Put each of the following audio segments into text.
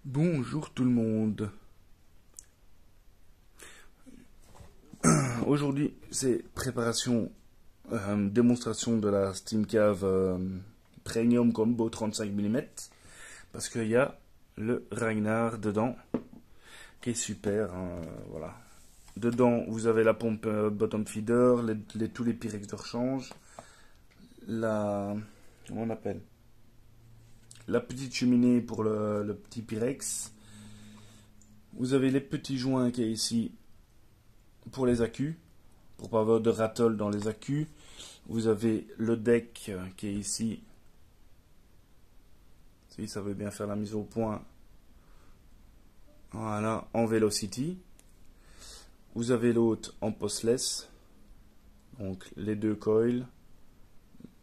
Bonjour tout le monde. Aujourd'hui, c'est préparation, démonstration de la Steamcave Premium Combo 35 mm. Parce qu'il y a le Ragnar dedans, qui est super. Voilà. Dedans, vous avez la pompe bottom feeder, tous les Pyrex de rechange, comment on appelle, la petite cheminée pour le petit Pyrex. Vous avez les petits joints qui est ici pour les accus, pour pas avoir de rattle dans les accus. Vous avez le deck qui est ici, si ça veut bien faire la mise au point, voilà, en Velocity. Vous avez l'autre en postless, donc les deux coils,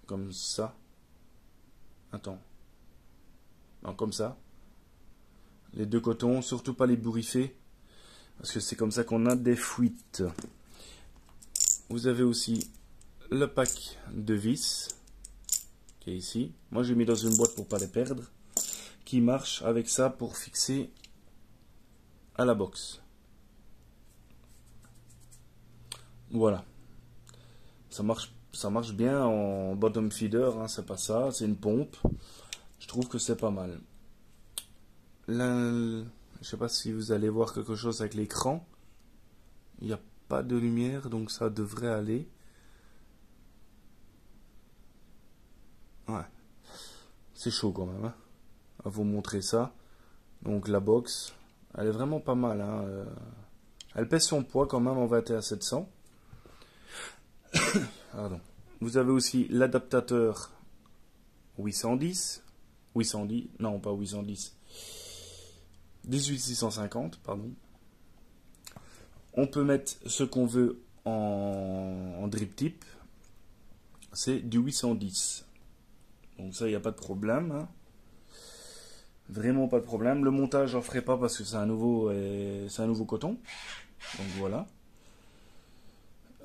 comme ça. Attends. Non, comme ça. Les deux cotons, surtout pas les bourriffés, parce que c'est comme ça qu'on a des fuites. Vous avez aussi le pack de vis, qui est ici. Moi j'ai mis dans une boîte pour pas les perdre, qui marche avec ça pour fixer à la box. Voilà. Ça marche bien en bottom feeder, hein, c'est pas ça, c'est une pompe. Je trouve que c'est pas mal. Là, je sais pas si vous allez voir quelque chose avec l'écran. Il n'y a pas de lumière, donc ça devrait aller. Ouais. C'est chaud quand même, hein, à vous montrer ça. Donc la box, elle est vraiment pas mal, hein. Elle pèse son poids quand même en 21 700. Pardon. Vous avez aussi l'adaptateur 810. Non pas 810. 18650, pardon. On peut mettre ce qu'on veut en drip tip. C'est du 810. Donc ça, il n'y a pas de problème, hein. Vraiment pas de problème. Le montage, j'en ferai pas parce que c'est un nouveau coton. Donc voilà.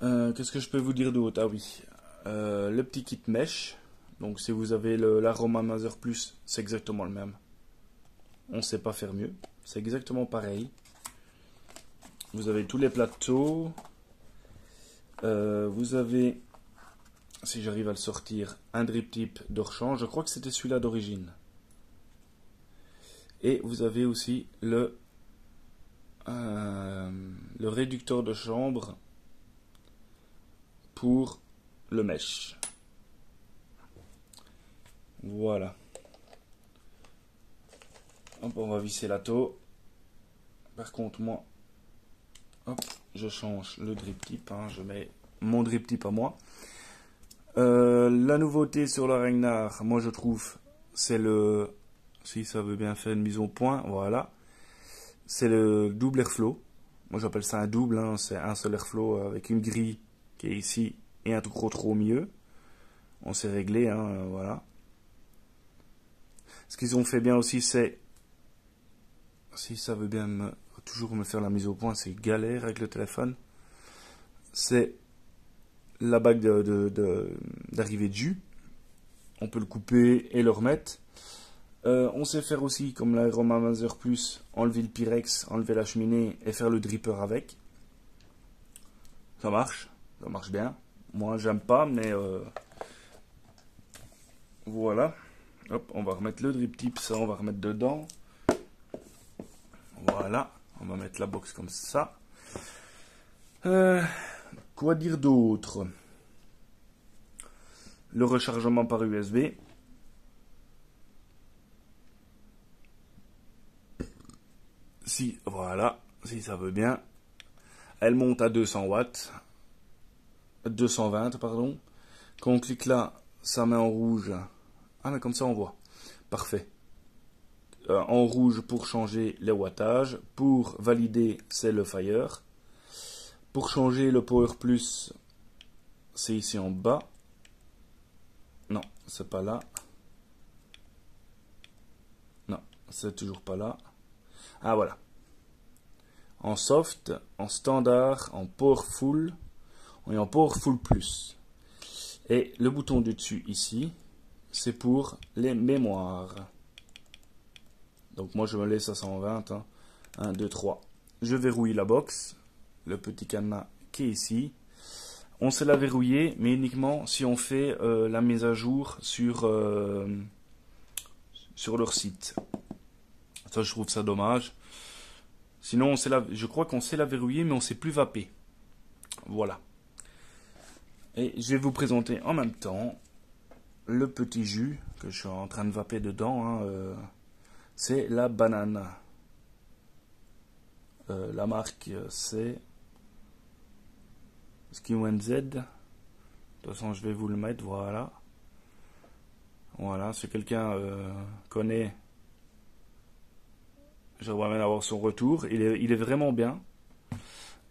Qu'est-ce que je peux vous dire d'autre? Ah oui. Le petit kit mesh. Donc si vous avez l'Aroma Mazer Plus, c'est exactement le même. On ne sait pas faire mieux. C'est exactement pareil. Vous avez tous les plateaux. Vous avez, si j'arrive à le sortir, un drip tip de rechange. Je crois que c'était celui-là d'origine. Et vous avez aussi le réducteur de chambre pour le mesh. Voilà. Hop, on va visser la taux. Par contre, moi, hop, je change le drip tip, hein, je mets mon drip tip à moi. La nouveauté sur le Ragnar, moi je trouve, c'est le, si ça veut bien faire une mise au point, voilà, c'est le double airflow. Moi j'appelle ça un double, hein, c'est un seul airflow avec une grille qui est ici et un tout gros trou au milieu. On s'est réglé, hein, voilà. Ce qu'ils ont fait bien aussi, c'est, si ça veut bien toujours me faire la mise au point, c'est galère avec le téléphone. C'est la bague d'arrivée de jus. On peut le couper et le remettre. On sait faire aussi, comme l'Aroma Mazer Plus, enlever le Pyrex, enlever la cheminée et faire le dripper avec. Ça marche bien. Moi, j'aime pas, mais voilà. Hop, on va remettre le drip tip, ça, on va remettre dedans. Voilà, on va mettre la box comme ça. Quoi dire d'autre? Le rechargement par USB. Si, voilà, si ça veut bien. Elle monte à 200 watts. 220, pardon. Quand on clique là, ça met en rouge. Ah, mais comme ça on voit. Parfait. En rouge pour changer les wattages. Pour valider, c'est le Fire. Pour changer le Power Plus, c'est ici en bas. Non, c'est pas là. Non, c'est toujours pas là. Ah, voilà. En soft, en standard, en Powerful et en Powerful Plus. Et le bouton du dessus ici, c'est pour les mémoires. Donc moi je me laisse à 120. Hein. 1, 2, 3. Je verrouille la box. Le petit cadenas qui est ici. On sait la verrouiller, mais uniquement si on fait la mise à jour sur leur site. Ça, je trouve ça dommage. Sinon, je crois qu'on sait la verrouiller, mais on ne sait plus vaper. Voilà. Et je vais vous présenter en même temps le petit jus que je suis en train de vaper dedans. Hein, c'est la banane. La marque, c'est Ski1Z. De toute façon, je vais vous le mettre. Voilà. Voilà. Si quelqu'un connaît, j'aimerais bien avoir son retour. Il est vraiment bien.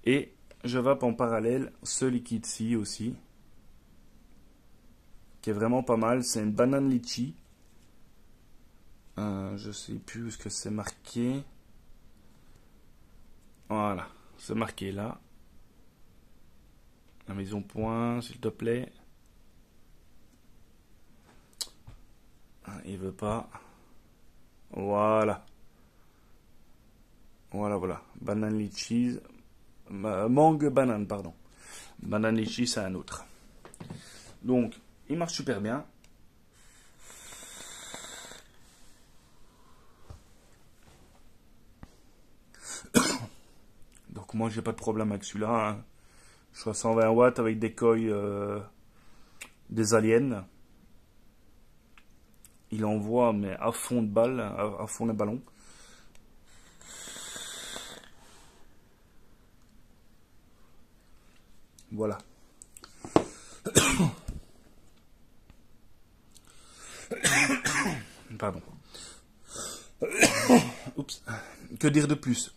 Et je vape en parallèle ce liquide-ci aussi, qui est vraiment pas mal. C'est une banane litchi. Je sais plus où ce que c'est marqué. Voilà, c'est marqué là. La mise au point, s'il te plaît. Il veut pas. Voilà. Voilà. Banane litchi. Mangue banane, pardon. Banane litchi, c'est un autre. Donc, il marche super bien. Donc, moi, j'ai pas de problème avec celui-là. Hein. Je suis à 120 watts avec des coils des aliens. Il envoie, mais à fond de balle, à fond les ballons. Voilà. Pardon. Oups. Que dire de plus?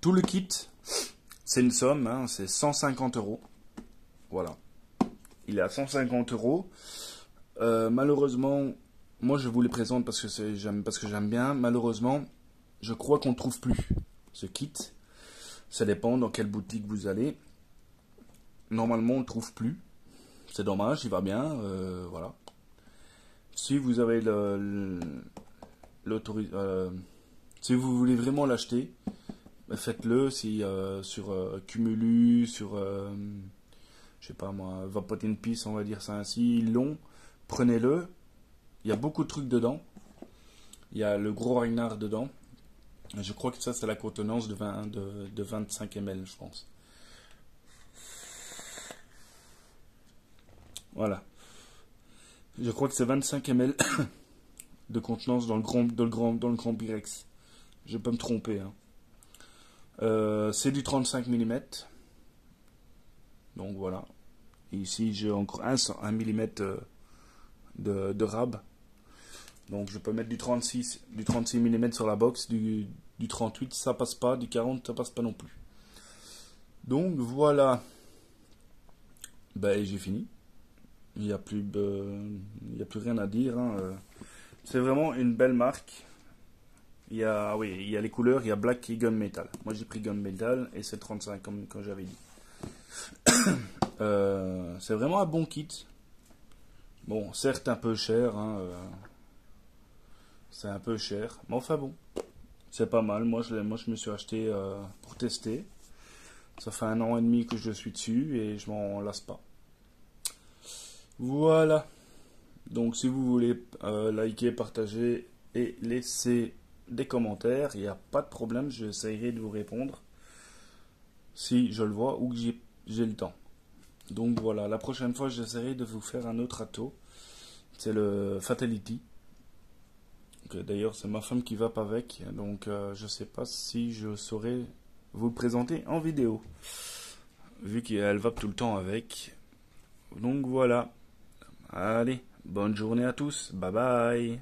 Tout le kit, c'est une somme, hein, c'est 150 €. Voilà. Il est à 150 €. Malheureusement, moi je vous les présente parce que j'aime bien. Malheureusement, je crois qu'on ne trouve plus ce kit. Ça dépend dans quelle boutique vous allez. Normalement, on ne le trouve plus. C'est dommage, il va bien. Voilà. Si vous avez si vous voulez vraiment l'acheter, faites-le. Si sur Cumulus, sur je sais pas moi, Vapotin Peace, on va dire ça ainsi, ils l'ont. Prenez-le. Il y a beaucoup de trucs dedans. Il y a le gros Reinhardt dedans. Je crois que ça c'est la contenance de 25 ml, je pense. Voilà. Je crois que c'est 25 ml de contenance dans le grand Pyrex. Je peux me tromper. Hein. C'est du 35 mm. Donc voilà. Et ici j'ai encore 1 mm de rab. Donc je peux mettre du 36 mm sur la box, du 38 ça passe pas, du 40 ça passe pas non plus. Donc voilà. Ben j'ai fini. Il n'y a plus rien à dire. Hein. C'est vraiment une belle marque. Il y a les couleurs, il y a Black et Gunmetal. Moi j'ai pris Gunmetal et c'est 35 comme j'avais dit. C'est vraiment un bon kit. Bon, certes un peu cher. Hein, c'est un peu cher. Mais enfin bon, c'est pas mal. Moi je me suis acheté pour tester. Ça fait 1 an et demi que je suis dessus et je m'en lasse pas. Voilà. Donc si vous voulez liker, partager et laisser des commentaires, il n'y a pas de problème, j'essaierai de vous répondre si je le vois ou que j'ai le temps. Donc voilà, la prochaine fois j'essaierai de vous faire un autre ato. C'est le Fatality. D'ailleurs c'est ma femme qui vape avec, donc je sais pas si je saurais vous le présenter en vidéo, vu qu'elle vape tout le temps avec. Donc voilà. Allez, bonne journée à tous. Bye bye.